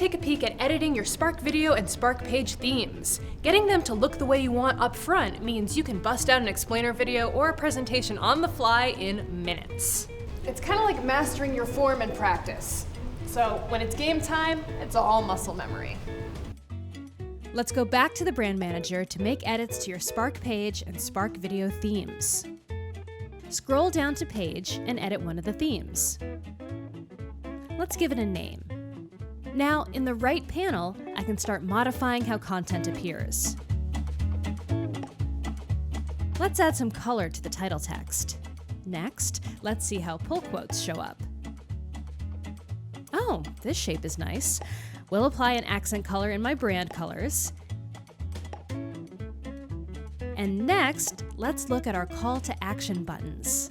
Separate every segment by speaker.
Speaker 1: take a peek at editing your Spark video and Spark page themes. Getting them to look the way you want up front means you can bust out an explainer video or a presentation on the fly in minutes. It's kind of like mastering your form in practice. So when it's game time, it's all muscle memory. Let's go back to the Brand Manager to make edits to your Spark page and Spark video themes. Scroll down to Page and edit one of the themes. Let's give it a name. Now, in the right panel, I can start modifying how content appears. Let's add some color to the title text. Next, let's see how pull quotes show up. Oh, this shape is nice. We'll apply an accent color in my brand colors. And next, let's look at our call to action buttons.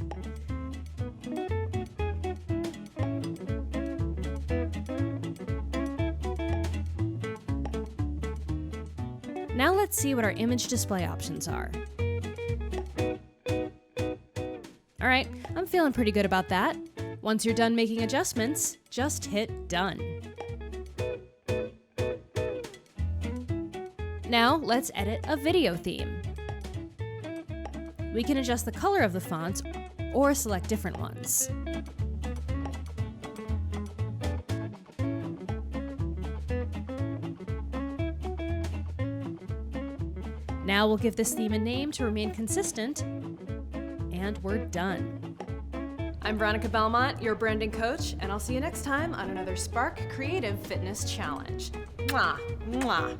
Speaker 1: Now let's see what our image display options are. All right, I'm feeling pretty good about that. Once you're done making adjustments, just hit done. Now let's edit a video theme. We can adjust the color of the fonts or select different ones. Now we'll give this theme a name to remain consistent, and we're done. I'm Veronica Belmont, your branding coach, and I'll see you next time on another Spark Creative Fitness Challenge. Mwah, mwah.